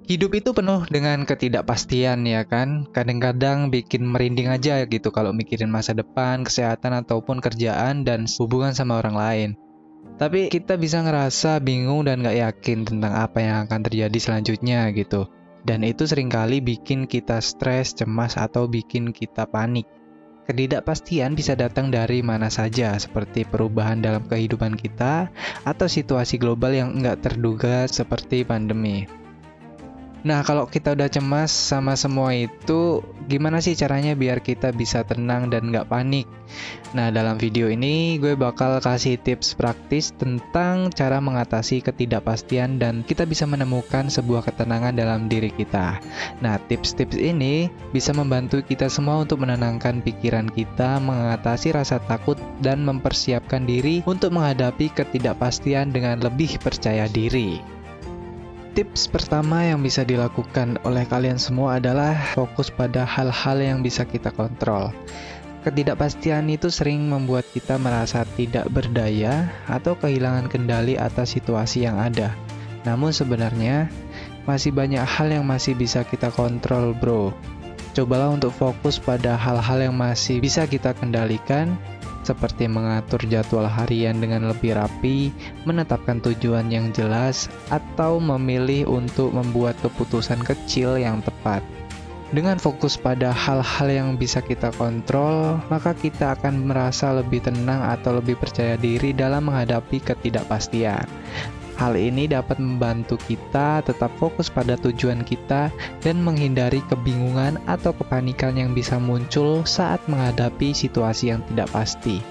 Hidup itu penuh dengan ketidakpastian ya kan. Kadang-kadang bikin merinding aja gitu kalau mikirin masa depan, kesehatan ataupun kerjaan dan hubungan sama orang lain. Tapi kita bisa ngerasa bingung dan gak yakin tentang apa yang akan terjadi selanjutnya gitu. Dan itu seringkali bikin kita stres, cemas, atau bikin kita panik. Ketidakpastian bisa datang dari mana saja, seperti perubahan dalam kehidupan kita, atau situasi global yang nggak terduga seperti pandemi. Nah, kalau kita udah cemas sama semua itu, gimana sih caranya biar kita bisa tenang dan nggak panik? Nah, dalam video ini gue bakal kasih tips praktis tentang cara mengatasi ketidakpastian dan kita bisa menemukan sebuah ketenangan dalam diri kita. Nah, tips-tips ini bisa membantu kita semua untuk menenangkan pikiran kita, mengatasi rasa takut, dan mempersiapkan diri untuk menghadapi ketidakpastian dengan lebih percaya diri. Tips pertama yang bisa dilakukan oleh kalian semua adalah fokus pada hal-hal yang bisa kita kontrol. Ketidakpastian itu sering membuat kita merasa tidak berdaya atau kehilangan kendali atas situasi yang ada. Namun sebenarnya, masih banyak hal yang masih bisa kita kontrol, bro. Cobalah untuk fokus pada hal-hal yang masih bisa kita kendalikan, seperti mengatur jadwal harian dengan lebih rapi, menetapkan tujuan yang jelas, atau memilih untuk membuat keputusan kecil yang tepat. Dengan fokus pada hal-hal yang bisa kita kontrol, maka kita akan merasa lebih tenang atau lebih percaya diri dalam menghadapi ketidakpastian. Hal ini dapat membantu kita tetap fokus pada tujuan kita dan menghindari kebingungan atau kepanikan yang bisa muncul saat menghadapi situasi yang tidak pasti.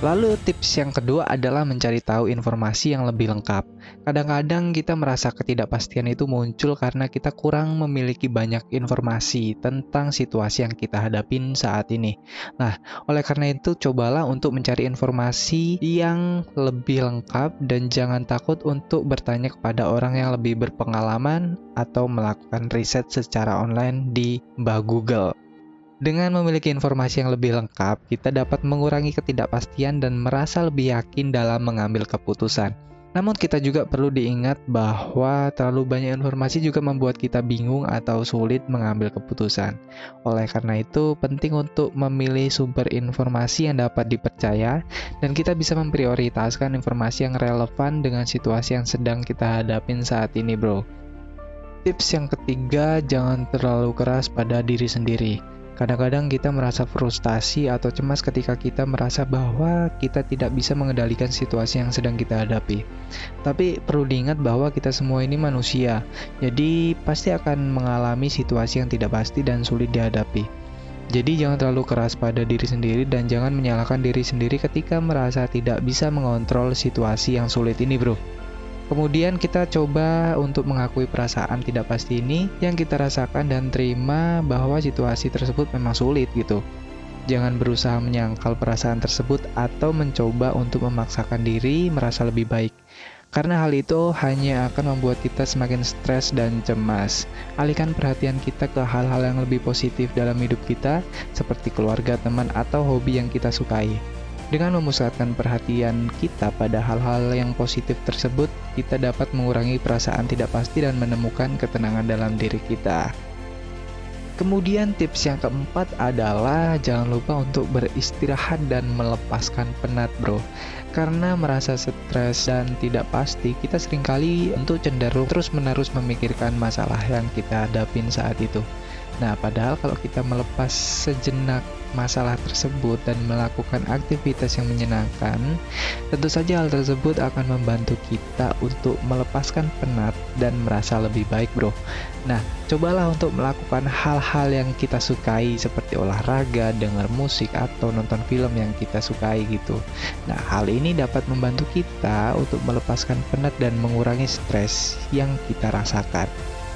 Lalu tips yang kedua adalah mencari tahu informasi yang lebih lengkap. Kadang-kadang kita merasa ketidakpastian itu muncul karena kita kurang memiliki banyak informasi tentang situasi yang kita hadapin saat ini. Nah, oleh karena itu cobalah untuk mencari informasi yang lebih lengkap dan jangan takut untuk bertanya kepada orang yang lebih berpengalaman atau melakukan riset secara online di Mbah Google. Dengan memiliki informasi yang lebih lengkap, kita dapat mengurangi ketidakpastian dan merasa lebih yakin dalam mengambil keputusan. Namun kita juga perlu diingat bahwa terlalu banyak informasi juga membuat kita bingung atau sulit mengambil keputusan. Oleh karena itu, penting untuk memilih sumber informasi yang dapat dipercaya dan kita bisa memprioritaskan informasi yang relevan dengan situasi yang sedang kita hadapin saat ini, bro. Tips yang ketiga, jangan terlalu keras pada diri sendiri. Kadang-kadang kita merasa frustasi atau cemas ketika kita merasa bahwa kita tidak bisa mengendalikan situasi yang sedang kita hadapi. Tapi perlu diingat bahwa kita semua ini manusia, jadi pasti akan mengalami situasi yang tidak pasti dan sulit dihadapi. Jadi jangan terlalu keras pada diri sendiri dan jangan menyalahkan diri sendiri ketika merasa tidak bisa mengontrol situasi yang sulit ini, bro. Kemudian kita coba untuk mengakui perasaan tidak pasti ini yang kita rasakan dan terima bahwa situasi tersebut memang sulit gitu. Jangan berusaha menyangkal perasaan tersebut atau mencoba untuk memaksakan diri merasa lebih baik. Karena hal itu hanya akan membuat kita semakin stres dan cemas. Alihkan perhatian kita ke hal-hal yang lebih positif dalam hidup kita, seperti keluarga, teman, atau hobi yang kita sukai. Dengan memusatkan perhatian kita pada hal-hal yang positif tersebut, kita dapat mengurangi perasaan tidak pasti dan menemukan ketenangan dalam diri kita. Kemudian tips yang keempat adalah jangan lupa untuk beristirahat dan melepaskan penat, bro. Karena merasa stres dan tidak pasti, kita seringkali untuk cenderung terus-menerus memikirkan masalah yang kita hadapin saat itu. Nah, padahal kalau kita melepas sejenak masalah tersebut dan melakukan aktivitas yang menyenangkan, tentu saja hal tersebut akan membantu kita untuk melepaskan penat dan merasa lebih baik, bro. Nah, cobalah untuk melakukan hal-hal yang kita sukai seperti olahraga, dengar musik, atau nonton film yang kita sukai gitu. Nah, hal ini dapat membantu kita untuk melepaskan penat dan mengurangi stres yang kita rasakan.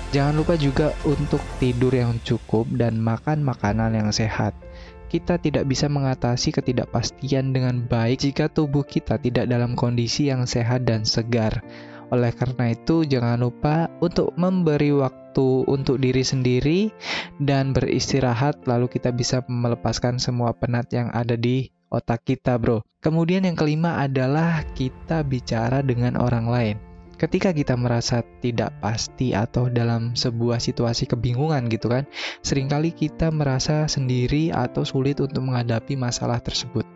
Jangan lupa juga untuk tidur yang cukup dan makan makanan yang sehat. Kita tidak bisa mengatasi ketidakpastian dengan baik jika tubuh kita tidak dalam kondisi yang sehat dan segar. Oleh karena itu, jangan lupa untuk memberi waktu untuk diri sendiri dan beristirahat, lalu kita bisa melepaskan semua penat yang ada di otak kita, bro. Kemudian yang kelima adalah kita bicara dengan orang lain. Ketika kita merasa tidak pasti atau dalam sebuah situasi kebingungan gitu kan, seringkali kita merasa sendiri atau sulit untuk menghadapi masalah tersebut.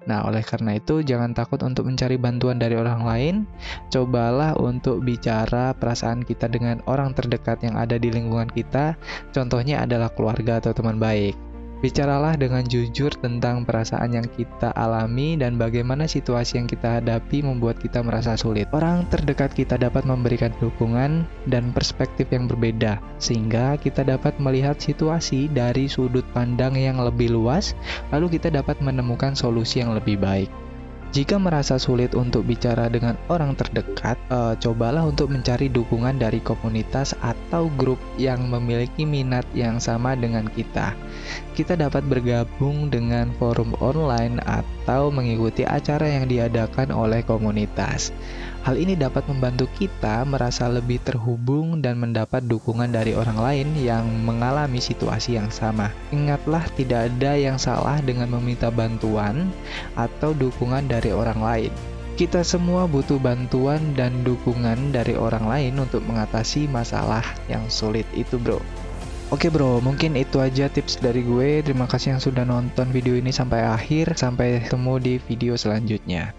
Nah, oleh karena itu jangan takut untuk mencari bantuan dari orang lain. Cobalah untuk bicara perasaan kita dengan orang terdekat yang ada di lingkungan kita. Contohnya adalah keluarga atau teman baik. Bicaralah dengan jujur tentang perasaan yang kita alami dan bagaimana situasi yang kita hadapi membuat kita merasa sulit. Orang terdekat kita dapat memberikan dukungan dan perspektif yang berbeda, sehingga kita dapat melihat situasi dari sudut pandang yang lebih luas, lalu kita dapat menemukan solusi yang lebih baik. Jika merasa sulit untuk bicara dengan orang terdekat, cobalah untuk mencari dukungan dari komunitas atau grup yang memiliki minat yang sama dengan kita. Kita dapat bergabung dengan forum online atau mengikuti acara yang diadakan oleh komunitas. Hal ini dapat membantu kita merasa lebih terhubung dan mendapat dukungan dari orang lain yang mengalami situasi yang sama. Ingatlah, tidak ada yang salah dengan meminta bantuan atau dukungan dari orang lain. Kita semua butuh bantuan dan dukungan dari orang lain untuk mengatasi masalah yang sulit itu, bro. Oke bro, mungkin itu aja tips dari gue. Terima kasih yang sudah nonton video ini sampai akhir. Sampai ketemu di video selanjutnya.